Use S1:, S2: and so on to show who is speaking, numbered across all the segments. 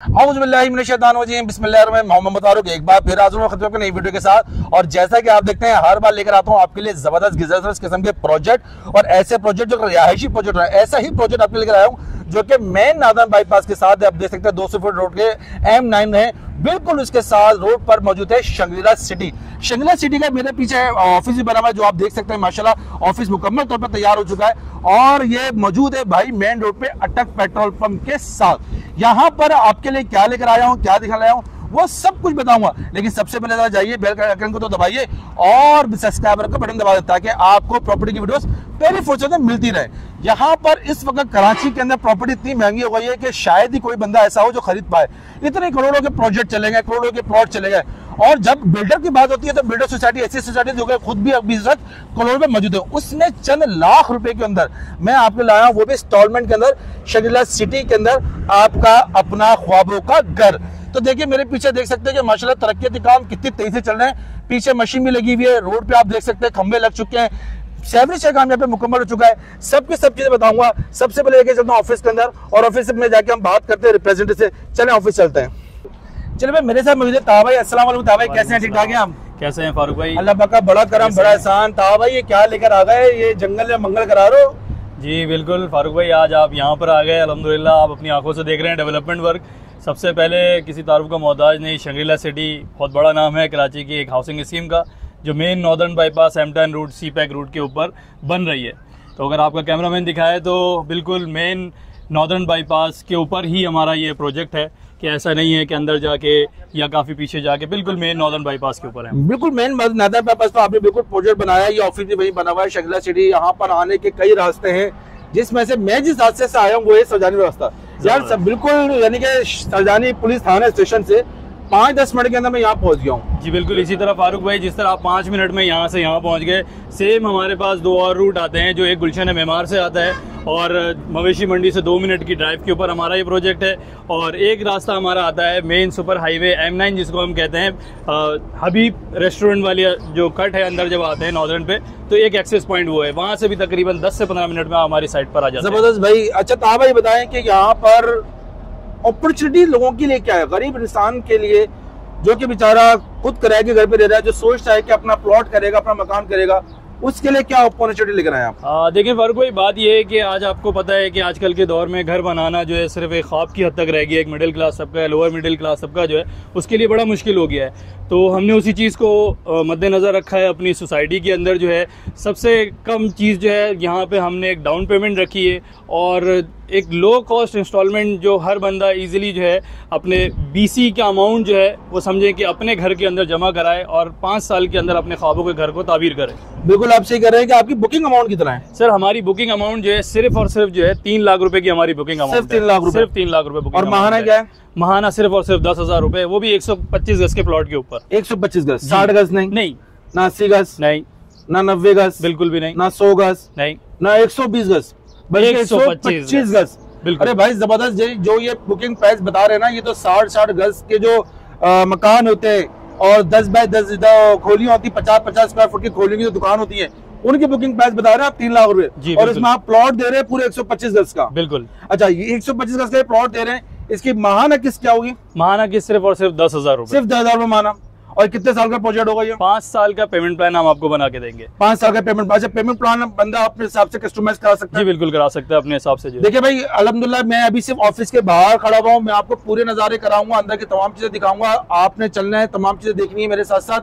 S1: मोहम्मद फारूक एक बार फिर हाजिर हूं खतरों की नई वीडियो के साथ। और जैसा कि आप देखते हैं हर बार लेकर आता हूं आपके लिए जबरदस्त गिजर्स किस्म के प्रोजेक्ट और ऐसे प्रोजेक्ट जो रिहायशी प्रोजेक्ट है, ऐसा ही प्रोजेक्ट आपके लेकर आया हूं जो कि मेन नादन बाईपास के साथ आप देख सकते हैं 200 फीट रोड के M9 है, बिल्कुल उसके साथ रोड पर मौजूद है शंग्रीला सिटी। शंग्रीला सिटी का मेरे पीछे ऑफिस भी बना हुआ है जो आप देख सकते हैं। माशाल्लाह ऑफिस मुकम्मल तौर पर तैयार हो चुका है और ये मौजूद है भाई मेन रोड पे अटक पेट्रोल पंप के साथ। यहाँ पर आपके लिए क्या लेकर आया हूँ, क्या दिखा लाया हूँ, वो सब कुछ बताऊंगा। लेकिन सबसे पहले जाइए बेल का आइकन को तो दबाइए और सब्सक्राइबर का बटन दबा दें ताकि आपको प्रॉपर्टी की वीडियोस पहली फुर्सत में मिलती रहे। यहाँ पर इस वक्त कराची के अंदर प्रॉपर्टी इतनी महंगी हो गई है कि शायद ही कोई बंदा ऐसा हो जो खरीद पाए। इतने करोड़ों के प्रोजेक्ट चले गए, करोड़ों के प्लॉट चले गए। और जब बिल्डर की बात होती है तो बिल्डर सोसाइटी ऐसी सोसाइटी जो खुद भी अभी करोड़ में मौजूद है, उसमें चंद लाख रुपए के अंदर मैं आपको लाया हूं, वो भी इंस्टॉलमेंट के अंदर शंग्रीला सिटी के अंदर आपका अपना ख्वाबों का घर। तो देखिए मेरे पीछे देख सकते हैं कि माशाल्लाह तरक्की काम कितनी तेजी से चल रहे हैं। पीछे मशीन भी लगी हुई है, रोड पे आप देख सकते हैं खंबे लग चुके हैं, सेवरेज का काम यहाँ पे मुकम्मल हो चुका है। सब चीजें बताऊंगा। सबसे पहले लेके चलता हूँ ऑफिस के अंदर और ऑफिस में जाके हम बात करते हैं रिप्रेजेंटेटिव से। चलें ऑफिस चलते हैं। चलो भाई मेरे साथ मौजूद है ताहा भाई। अस्सलाम वालेकुम ताहा भाई, कैसे हैं? ठीक ठाक हैं आप?
S2: कैसे हैं फारूक भाई?
S1: अल्लाह पाक का बड़ा करम, बड़ा एहसान। ताहा भाई ये क्या लेकर आ गए? ये जंगल में मंगल करा रहे हो?
S2: जी बिल्कुल फारूक भाई, आज आप यहाँ पर आ गए। अल्हम्दुलिल्लाह आप अपनी आंखों से देख रहे हैं डेवलपमेंट वर्क। सबसे पहले किसी तारुफ का मोहताज नहीं, शंग्रीला सिटी बहुत बड़ा नाम है कराची की एक हाउसिंग स्कीम का जो main northern bypass M10 route CPEC route के ऊपर बन रही है। तो अगर आपका कैमरामैन दिखाए तो बिल्कुल मेन नॉर्दर्न बाईपास के ऊपर ही हमारा ये प्रोजेक्ट है, कि ऐसा नहीं है कि अंदर जाके या काफी पीछे जाके, बिल्कुल मेन नॉर्दर्न बाईपास के ऊपर है।
S1: बिल्कुल मेन नॉर्दर्न बाईपास पर आपने बिल्कुल प्रोजेक्ट बनाया है। ये ऑफिस भी वही बना हुआ है शंग्रीला सिटी। यहाँ पर आने के कई रास्ते हैं, जिसमें से मैं जिस रास्ते से आया हूँ वो है सरजानी रास्ता। यार सब बिल्कुल यानी कि सरजानी पुलिस थाना स्टेशन से 5-10 मिनट के अंदर मैं यहाँ पहुँच गया हूँ।
S2: जी बिल्कुल इसी तरह फारूक भाई, जिस तरह आप 5 मिनट में यहाँ से यहाँ पहुँच गए, सेम हमारे पास 2 और रूट आते हैं। जो एक गुलशन मेमार से आता है और मवेशी मंडी से 2 मिनट की ड्राइव के ऊपर हमारा ये प्रोजेक्ट है। और एक रास्ता हमारा आता है मेन सुपर हाईवे M9 जिसको हम कहते हैं, हबीब रेस्टोरेंट वाली जो कट है अंदर जब आते हैं नॉर्दर्न पे, तो एक एक्सेस पॉइंट वो है, वहाँ से भी तकरीबन 10 से 15 मिनट में हमारी साइड पर आ जाते हैं।
S1: जबरदस्त भाई। अच्छा ताहा भाई बताएं कि यहाँ पर अपॉर्चुनिटी लोगों के लिए क्या है? गरीब इंसान के लिए जो कि बेचारा खुद किराए के घर पे रह रहा है, जो सोचता है कि अपना प्लॉट करेगा, अपना मकान करेगा, उसके लिए क्या अपॉर्चुनिटी लेकर आए आप?
S2: देखिए फारूक भाई, बात यह है कि आज आपको पता है कि आजकल के दौर में घर बनाना जो है सिर्फ एक ख्वाब की हद तक रह गया। एक मिडिल क्लास सबका, लोअर मिडिल क्लास सबका जो है उसके लिए बड़ा मुश्किल हो गया है। तो हमने उसी चीज़ को मद्देनज़र रखा है। अपनी सोसाइटी के अंदर जो है सबसे कम चीज़ जो है यहाँ पे हमने एक डाउन पेमेंट रखी है और एक लो कॉस्ट इंस्टॉलमेंट जो हर बंदा इजीली जो है अपने BC का अमाउंट जो है वो समझे कि अपने घर के अंदर जमा कराए और 5 साल के अंदर अपने ख्वाबों के घर को ताबीर करे।
S1: बिल्कुल आप सही कर रहे हैं कि आपकी बुकिंग अमाउंट कितना है?
S2: सर हमारी बुकिंग अमाउंट जो है सिर्फ और सिर्फ जो है 3 लाख रुपए की हमारी बुकिंग अमाउंट।
S1: सिर्फ 3 लाख रुपए?
S2: सिर्फ 3 लाख रुपए बुकिंग।
S1: और महाना क्या है?
S2: महाना सिर्फ और सिर्फ 10,000 रुपए, वो भी 125 गज के प्लॉट के ऊपर।
S1: 125 गज? 60 गज नहीं?
S2: नहीं।
S1: ना 80 गज?
S2: नहीं।
S1: ना 90 गज?
S2: बिल्कुल भी नहीं।
S1: ना 100 गज?
S2: नहीं।
S1: ना 120 गज? 125 गज। अरे भाई जबरदस्त। जो ये बुकिंग प्राइस बता रहे हैं ना, ये तो 60 गज के जो मकान होते हैं और 10 बाय 10 खोलियां होती, 50 स्क्वायर फुट की खोलियों की जो दुकान होती है, उनकी बुकिंग प्राइस बता रहे हैं आप 3 लाख रुपए। और इसमें आप प्लॉट दे रहे हैं पूरे 125 गज का।
S2: बिल्कुल।
S1: अच्छा ये 125 गज का प्लॉट दे रहे हैं, इसकी महाना किस्त क्या होगी?
S2: महाना किस्त सिर्फ और सिर्फ 10,000 रुपए।
S1: सिर्फ 10,000 रुपए महाना। और कितने साल का प्रोजेक्ट होगा ये?
S2: 5 साल का पेमेंट प्लान हम आपको बना के देंगे।
S1: 5 साल का पेमेंट? अच्छा पेमेंट प्लान बंदा अपने हिसाब से कस्टमाइज करा सकता है?
S2: जी बिल्कुल करा सकते हैं अपने हिसाब से।
S1: देखिए भाई अल्हम्दुलिल्लाह मैं अभी सिर्फ ऑफिस के बाहर खड़ा हुआ हूँ, मैं आपको पूरे नज़ारे कराऊंगा, अंदर की तमाम चीजें दिखाऊंगा, आपने चलना है, तमाम चीजें देखनी है मेरे साथ साथ।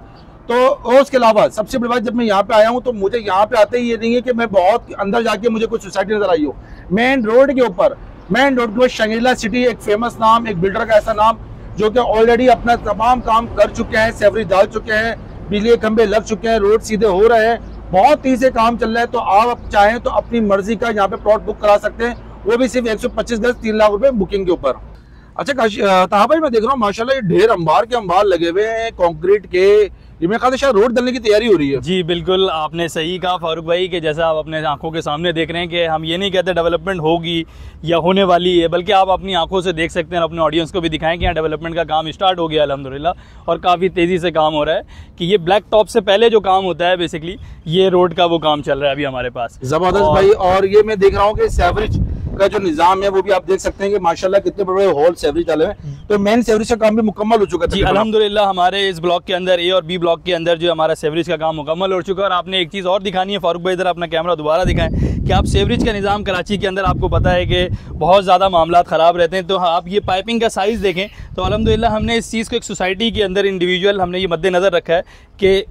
S1: तो और उसके अलावा सबसे बड़ी बात, जब मैं यहाँ पे आया हूँ तो मुझे यहाँ पे आते ही ये नहीं है कि मैं बहुत अंदर जाके मुझे कुछ सोसाइटी नजर आई हो। मेन रोड के ऊपर, मेन रोड के ऊपर शंग्रीला सिटी एक फेमस नाम, एक बिल्डर का ऐसा नाम जो कि ऑलरेडी अपना तमाम काम कर चुके हैं, सेवरेज डाल चुके हैं, बिजली के खंभे लग चुके हैं, रोड सीधे हो रहे हैं, बहुत तेजी से काम चल रहा है। तो आप चाहें तो अपनी मर्जी का यहाँ पे प्लॉट बुक करा सकते हैं, वो भी सिर्फ 125 गज 3 लाख रुपए बुकिंग के ऊपर। अच्छा ताहा भाई मैं देख रहा हूँ माशाल्लाह ये ढेर अंबार के अंबार लगे हुए हैं कंक्रीट के, ये मेरे ख्याल से शायद रोड डलने की तैयारी हो रही है।
S2: जी बिल्कुल आपने सही कहा फारूक भाई, कि जैसा आप अपने आंखों के सामने देख रहे हैं कि हम ये नहीं कहते डेवलपमेंट होगी या होने वाली है, बल्कि आप अपनी आंखों से देख सकते हैं, अपने ऑडियंस को भी दिखाएं कि यहाँ डेवलपमेंट का काम स्टार्ट हो गया अल्हम्दुलिल्लाह और काफ़ी तेज़ी से काम हो रहा है। कि ये ब्लैक टॉप से पहले जो काम होता है बेसिकली ये रोड का वो काम चल रहा है अभी हमारे पास।
S1: जबरदस्त भाई। और ये मैं देख रहा हूँ कि का जो निजाम है वो भी आप देख सकते हैं कि माशाल्लाह कितने बड़े हॉल सेवरेज डाले हैं। तो मेन सेवरेज का काम भी मुकम्मल हो चुका है।
S2: जी अल्हम्दुलिल्लाह हमारे इस ब्लॉक के अंदर ए और बी ब्लॉक के अंदर जो हमारा सेवरेज का काम मुकम्मल हो चुका है। और आपने एक चीज़ और दिखानी है फारूक भाई, इधर अपना कैमरा दोबारा दिखाएं कि आप सेवरेज का निज़ाम कराची के अंदर आपको पता है कि बहुत ज़्यादा मामला ख़राब रहते हैं। तो आप ये पाइपिंग का साइज़ देखें तो अल्हम्दुलिल्लाह हमने इस चीज़ को एक सोसाइटी के अंदर इंडिविजुअल हमने ये मद्देनज़र रखा है कि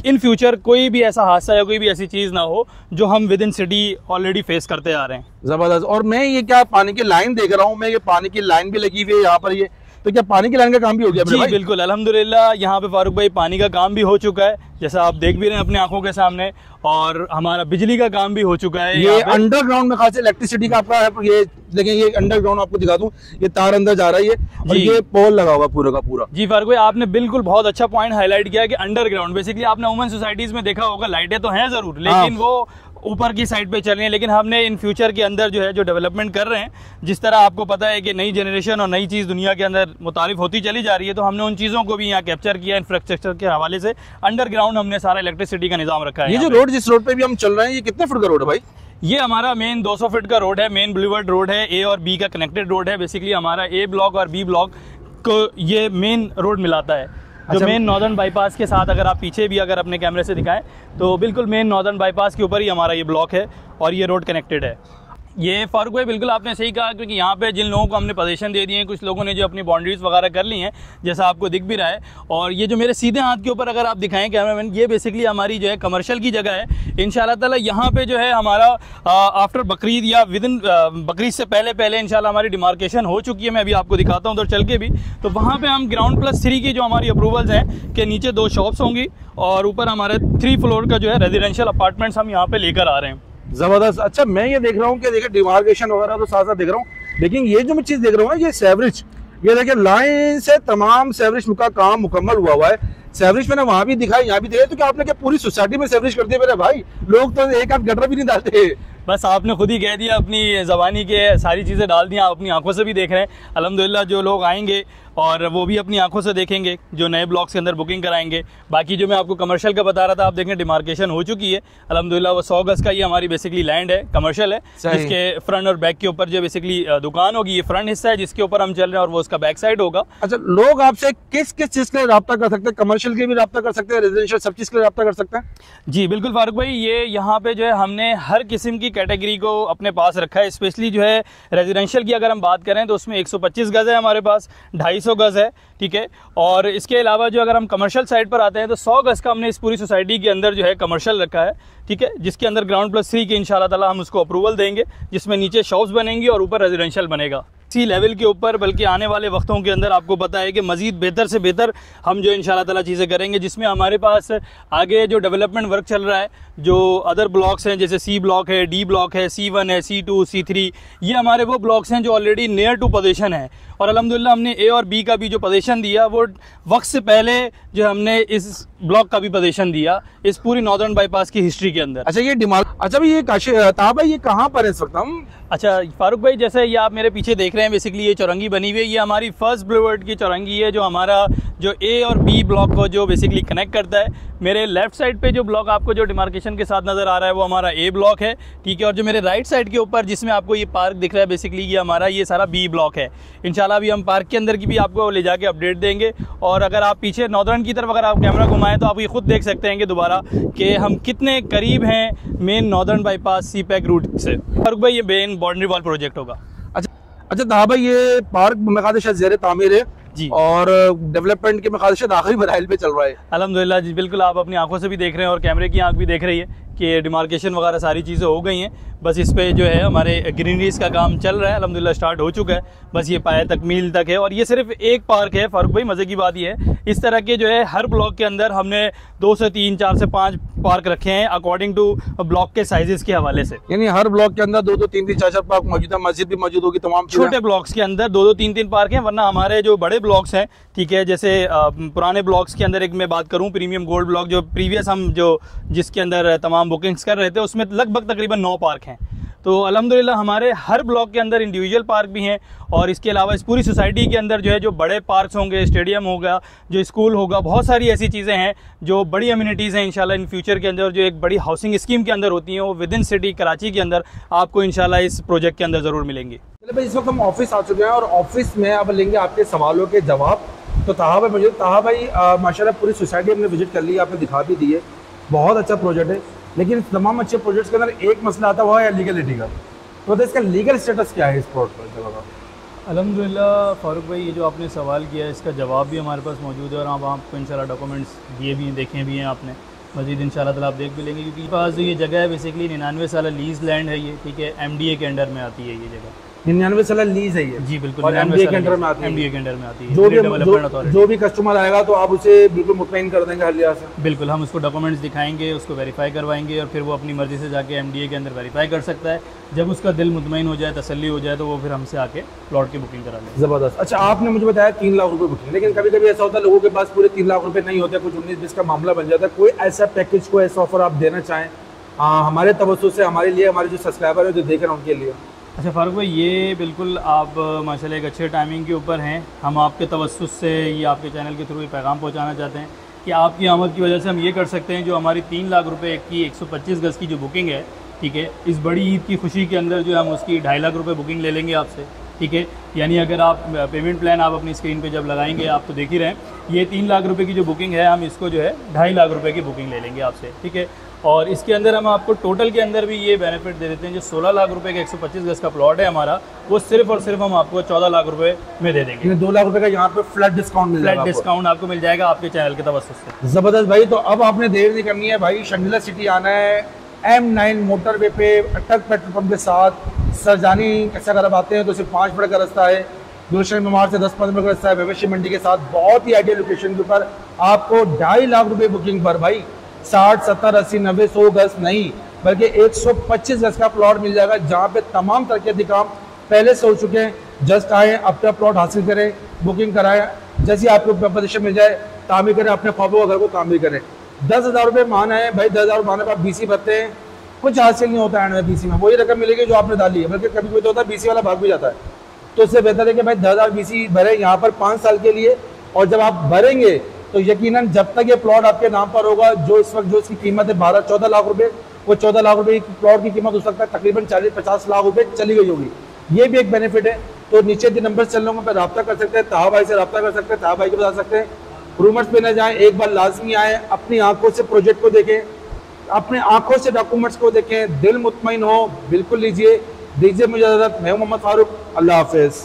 S2: इन फ्यूचर कोई भी ऐसा हादसा या कोई भी ऐसी चीज़ ना हो जो हम with in city already face करते आ रहे हैं।
S1: जबरदस्त। और मैं ये क्या पानी की लाइन देख रहा हूँ, मैं ये पानी की लाइन भी लगी हुई है यहाँ पर, ये तो क्या पानी की लाइन का काम भी हो गया?
S2: जी बिल्कुल अल्हम्दुलिल्लाह यहाँ पे फारूक भाई पानी का काम भी हो चुका है, जैसा आप देख भी रहे हैं अपनी आंखों के सामने। और हमारा बिजली का काम भी हो चुका है।
S1: ये अंडरग्राउंड में खास इलेक्ट्रिसिटी का आपका है, ये देखें ये अंडरग्राउंड आपको दिखा दूं, ये तार अंदर जा रही है और ये पोल लगा हुआ पूरा का पूरा।
S2: जी फारूक भाई आपने बिल्कुल बहुत अच्छा पॉइंट हाईलाइट किया कि अंडरग्राउंड बेसिकली आपने वुमेन सोसाइटीज में देखा होगा लाइटें तो हैं जरूर, लेकिन वो ऊपर की साइड पे चल रही है। लेकिन हमने इन फ्यूचर के अंदर जो है जो डेवलपमेंट कर रहे हैं, जिस तरह आपको पता है कि नई जनरेशन और नई चीज़ दुनिया के अंदर मुतारिफ होती चली जा रही है, तो हमने उन चीज़ों को भी यहाँ कैप्चर किया इंफ्रास्ट्रक्चर के हवाले से। अंडरग्राउंड हमने सारा इलेक्ट्रिसिटी का निज़ाम रखा है।
S1: ये जो रोड जिस रोड पे भी हम चल रहे हैं ये कितने फुट का रोड है भाई?
S2: ये हमारा मेन 200 फीट का रोड है, मेन बुलेवार्ड रोड है, ए और बी का कनेक्टेड रोड है। बेसिकली हमारा ए ब्लॉक और बी ब्लॉक को ये मेन रोड मिलाता है। जो मेन नॉर्दर्न बाईपास के साथ अगर आप पीछे भी अगर अपने कैमरे से दिखाएं तो बिल्कुल मेन नॉर्दर्न बाईपास के ऊपर ही हमारा ये ब्लॉक है और ये रोड कनेक्टेड है। ये फारूक भाई बिल्कुल आपने सही कहा, क्योंकि यहाँ पे जिन लोगों को हमने पोजीशन दे दी है, कुछ लोगों ने जो अपनी बाउंड्रीज वगैरह कर ली हैं जैसा आपको दिख भी रहा है। और ये जो मेरे सीधे हाथ के ऊपर अगर आप दिखाएं कैमरामैन, ये बेसिकली हमारी जो है कमर्शियल की जगह है। इंशाल्लाह ताला यहाँ पे जो है हमारा आफ्टर बकरीद या विद इन बकरीद से पहले इंशाल्लाह हमारी डिमार्केशन हो चुकी है। मैं अभी आपको दिखाता हूँ उधर चल के भी। तो वहाँ पर हम ग्राउंड+3 की जो हमारी अप्रूवल्स हैं कि नीचे 2 शॉप्स होंगी और ऊपर हमारे 3 फ्लोर का जो है रेजिडेंशियल अपार्टमेंट्स हम यहाँ पे लेकर आ रहे हैं।
S1: जबरदस्त। अच्छा मैं ये देख रहा हूँ कि देखिए डिमार्केशन वगैरह तो साथ साथ देख रहा हूँ, लेकिन ये जो मैं चीज़ देख रहा हूँ ये सेवरेज, ये देखिए लाइन से तमाम सेवरेज का काम मुकम्मल हुआ है। सेवरेज मैंने वहाँ भी दिखाई, यहाँ भी दिखाई, तो क्या आपने क्या पूरी सोसाइटी में सेवरेज कर दिया मेरे भाई? लोग तो एक आध गटर भी नहीं डालते।
S2: बस आपने खुद ही कह दिया, अपनी ज़बानी के सारी चीज़ें डाल दी, आप अपनी आंखों से भी देख रहे हैं। अल्हम्दुलिल्लाह जो लोग आएंगे और वो भी अपनी आंखों से देखेंगे जो नए ब्लॉक्स के अंदर बुकिंग कराएंगे। बाकी जो मैं आपको कमर्शियल का बता रहा था, आप देखें डिमार्केशन हो चुकी है अल्हम्दुलिल्लाह। वो 100 गज का ये हमारी बेसिकली लैंड है, कमर्शियल है, जिसके फ्रंट और बैक के ऊपर जो बेसिकली दुकान होगी, ये फ्रंट हिस्सा है जिसके ऊपर हम चल रहे हैं और वो उसका बैक साइड होगा।
S1: अच्छा लोग आपसे किस किस चीज़ के लिए रब्ता कर सकते हैं? कमर्शियल के भी रब्ता कर सकते हैं, रेजिडेंशियल सब चीज़ के लिए रब्ता कर सकते हैं?
S2: जी बिल्कुल फारूक भाई, ये यहाँ पे जो है हमने हर किस्म की कैटेगरी को अपने पास रखा है। स्पेशली जो है रेजिडेंशियल की अगर हम बात करें तो उसमें 125 गज है हमारे पास, 250 गज है, ठीक है। और इसके अलावा जो अगर हम कमर्शियल साइड पर आते हैं तो 100 गज का हमने इस पूरी सोसाइटी के अंदर जो है कमर्शियल रखा है, ठीक है, जिसके अंदर ग्राउंड+3 के इंशाल्लाह ताला हम उसको अप्रूवल देंगे, जिसमें नीचे शॉप्स बनेंगी और ऊपर रेजिडेंशियल बनेगा इसी लेवल के ऊपर। बल्कि आने वाले वक्तों के अंदर आपको पता है कि मजीद बेहतर से बेहतर हम जो इंशाल्लाह ताला चीज़ें करेंगे, जिसमें हमारे पास आगे जो डेवलपमेंट वर्क चल रहा है, जो अदर ब्लॉक्स हैं जैसे सी ब्लॉक है, डी ब्लॉक है, C1 है, C2, C3, ये हमारे वो ब्लॉक्स हैं जो ऑलरेडी नियर टू पोजीशन है। और अल्हम्दुलिल्लाह हमने ए और बी का भी जो पोजीशन दिया वो वक्त से पहले जो हमने इस ब्लॉक का भी पोजीशन दिया इस पूरी नॉर्दर्न बाईपास की हिस्ट्री के अंदर।
S1: अच्छा ये अच्छा भाई ये भाई ये कहाँ पर है इस वक्त हम?
S2: अच्छा फारूक भाई, जैसे ये आप मेरे पीछे देख रहे हैं, बेसिकली ये चौरंगी बनी हुई है, ये हमारी फर्स्ट बुलेवार्ड की चौरंगी है जो हमारा जो ए और बी ब्लॉक को जो बेसिकली कनेक्ट करता है। मेरे लेफ्ट साइड पे जो ब्लॉक आपको जो डिमार्केशन के साथ नज़र आ रहा है वो हमारा ए ब्लॉक है, ठीक है। और जो मेरे राइट साइड के ऊपर जिसमें आपको ये पार्क दिख रहा है, बेसिकली ये हमारा ये सारा बी ब्लॉक है। इंशाल्लाह अभी हम पार्क के अंदर की भी आपको ले जाके अपडेट देंगे। और अगर आप पीछे नॉर्दर्न की तरफ अगर आप कैमरा घुमाएं तो आप ये खुद देख सकते हैं कि दोबारा कि हम कितने करीब हैं main northern bypass CPEC route से। फारूक भाई ये मेन बाउंड्री वॉल प्रोजेक्ट होगा।
S1: अच्छा ताहा भाई ये पार्क मेरे शायद ज़ेरे तामीर है
S2: जी,
S1: और डेवलपमेंट के मेरे शायद आखिरी मराहिल पे चल रहा है।
S2: अल्हम्दुलिल्लाह जी बिल्कुल, आप अपनी आंखों से भी देख रहे हैं और कैमरे की आंख भी देख रही है कि डिमार्केशन वगैरह सारी चीज़ें हो गई हैं। बस इस पे जो है हमारे ग्रीनरीज का काम चल रहा है, अल्हम्दुलिल्लाह स्टार्ट हो चुका है, बस ये पाया तकमील तक है। और ये सिर्फ एक पार्क है फारूक भाई, मज़े की बात ये है इस तरह के जो है हर ब्लॉक के अंदर हमने 2 से 3, 4 से 5 पार्क रखे हैं अकॉर्डिंग टू ब्लॉक के साइजेस के हवाले से।
S1: यानी हर ब्लॉक के अंदर 2-2, 3-3, 4-4 पार्क मौजूद है, मस्जिद भी मौजूद होगी, तमाम
S2: छोटे ब्लॉक्स के अंदर 2-2, 3-3 पार्क हैं। वरना हमारे जो बड़े ब्लॉक्स हैं, ठीक है, जैसे पुराने ब्लॉक्स के अंदर एक मैं बात करूं प्रीमियम गोल्ड ब्लॉक जो प्रीवियस हम जो जिसके अंदर तमाम बुकिंग्स कर रहे थे, उसमें लगभग तकरीबन 9 पार्क हैं। तो अल्हम्दुलिल्लाह हमारे हर ब्लॉक के अंदर इंडिविजुअल पार्क भी हैं, और इसके अलावा इस पूरी सोसाइटी के अंदर जो है जो बड़े पार्क्स होंगे, स्टेडियम होगा, जो स्कूल होगा, बहुत सारी ऐसी चीज़ें हैं जो बड़ी अम्यूनिटीज़ हैं इंशाल्लाह इन फ्यूचर के अंदर, जो एक बड़ी हाउसिंग स्कीम के अंदर होती हैं, वो विद इन सिटी कराची के अंदर आपको इंशाल्लाह इस प्रोजेक्ट के अंदर ज़रूर मिलेंगी।
S1: चलिए भाई, इस वक्त हम ऑफिस आ चुके हैं और ऑफिस में अब लेंगे आपके सवालों के जवाब। तो ताहा भाई मौजूद। ताहा भाई माशाल्लाह पूरी सोसाइटी हमने विजिट कर ली, आपने दिखा भी दी है, बहुत अच्छा प्रोजेक्ट है, लेकिन तमाम अच्छे प्रोजेक्ट्स के अंदर एक मसला आता हुआ है लीगलिटी का। तो इसका लीगल स्टेटस क्या है इस प्रोजेक्ट का?
S2: अल्हम्दुलिल्लाह फारूक भाई, ये जो आपने सवाल किया है इसका जवाब भी हमारे पास मौजूद है, और आप आपको इंशाल्लाह डॉक्यूमेंट्स दिए भी हैं, देखे भी हैं आपने, मज़ीद इंशाल्लाह ताला आप देख भी लेंगे, क्योंकि पास जो ये जगह है बेसिकली 99 साल लीज़ लैंड है ये, ठीक है, MDA के अंडर में आती है ये जगह।
S1: 99 साल लीज है ये?
S2: जी बिल्कुल,
S1: और MDA के अंडर में आती है।
S2: MDA के अंडर में आती है।
S1: जो भी कस्टमर आएगा तो आप उसे बिल्कुल मुतमईन कर देंगे हर लिहाज से?
S2: बिल्कुल, हम उसको डॉक्यूमेंट्स दिखाएंगे, उसको वेरीफाई करवाएंगे, और फिर वो अपनी मर्ज़ी से जाके MDA के अंदर वेरीफाई कर सकता है। जब उसका दिल मुतमईन हो जाए, तसल्ली हो जाए, तो वो फिर हमसे आके प्लॉट की बुकिंग करा लें।
S1: ज़बरदस्त। अच्छा, आपने मुझे बताया 3 लाख रुपए बुकिंग, लेकिन कभी कभी ऐसा होता है लोगों के पास पूरे 3 लाख रुपए नहीं होते, कुछ 19-20 का मामला बन जाता है। कोई ऐसा पैकेज, कोई ऐसा ऑफर आप देना चाहें हमारे तवज्जुह से, हमारे लिए, हमारे जो सब्सक्राइबर है जो देख रहे हैं उनके लिए?
S2: अच्छा फारूक भाई, ये बिल्कुल आप माशाल्लाह एक अच्छे टाइमिंग के ऊपर हैं। हम आपके तवज्जुह से ये आपके चैनल के थ्रू ये पैगाम पहुंचाना चाहते हैं कि आपकी आमद की वजह से हम ये कर सकते हैं, जो हमारी 3 लाख रुपए की 125 गज़ की जो बुकिंग है, ठीक है, इस बड़ी ईद की खुशी के अंदर जो है हम उसकी 2.5 लाख रुपए बुकिंग ले लेंगे आपसे, ठीक है। यानी अगर आप पेमेंट प्लान आप अपनी स्क्रीन पे जब लगाएंगे, आप तो देख ही रहे हैं, ये 3 लाख रुपए की जो बुकिंग है, हम इसको जो है 2.5 लाख रुपए की बुकिंग ले लेंगे आपसे, ठीक है। और इसके अंदर हम आपको टोटल के अंदर भी ये बेनिफिट दे देते हैं, जो 16 लाख रुपए का 125 गज़ का प्लॉट है हमारा, वो सिर्फ और सिर्फ हम आपको 14 लाख रुपए में दे देंगे।
S1: 2 लाख रुपए का यहाँ पे फ्लैट डिस्काउंट मिल जाएगा।
S2: फ्लैट डिस्काउंट आपको मिल जाएगा आपके चैनल के तवज्जुह से।
S1: जबरदस्त भाई। तो अब आपने देर नहीं करनी है भाई, शंगिला सिटी आना है, M9 मोटरवे पे अटक पेट्रोल पंप के साथ सरजानी कैसा अगर आते हैं तो सिर्फ 5 मिनट का रास्ता है, गुलशन मेमार से 10-15 मिनट का रास्ता है, मवेशी मंडी के साथ बहुत ही आइडियल लोकेशन के ऊपर आपको 2.5 लाख रुपए बुकिंग पर भाई 60, 70, 80, 90, 100 गज नहीं बल्कि 125 गज का प्लॉट मिल जाएगा, जहाँ पे तमाम तरक्याती काम पहले से हो चुके हैं। जस्ट आए, अपना प्लॉट हासिल करें, बुकिंग कराएं, जैसे आपको पोजीशन मिल जाए तामीर करें, अपने ख्वाबों का घर को तामीर करें। 10,000 रुपये मान है भाई, 10,000 माने पर आप BC भरते हैं, कुछ हासिल नहीं होता है BC में, वही रकम मिलेगी जो आपने डाली है, बल्कि कभी कोई तो होता है BC वाला भाग भी जाता है। तो उससे बेहतर है कि भाई 10,000 BC भरे यहाँ पर 5 साल के लिए, और जब आप भरेंगे तो यकीनन जब तक ये प्लॉट आपके नाम पर होगा, जो इस वक्त जो इसकी कीमत है 12-14 लाख रुपए, वो 14 लाख रुपए की प्लॉट की कीमत हो सकता है तकरीबन 40-50 लाख रुपए चली गई होगी। ये भी एक बेनिफिट है। तो नीचे जो नंबर चल रहे पर रब्ता कर सकते हैं, ताहा भाई से रब्ता कर सकते हैं, ताहा भाई को बता सकते हैं। रूमर्स पे न जाएं, एक बार लाजमी आए, अपनी आंखों से प्रोजेक्ट को देखें, अपने आंखों से डॉक्यूमेंट्स को देखें, दिल मुतमईन हो, बिल्कुल लीजिए। दीजिए मुझे इजाज़त, मैं मोहम्मद फारूक, अल्लाह हाफिज़।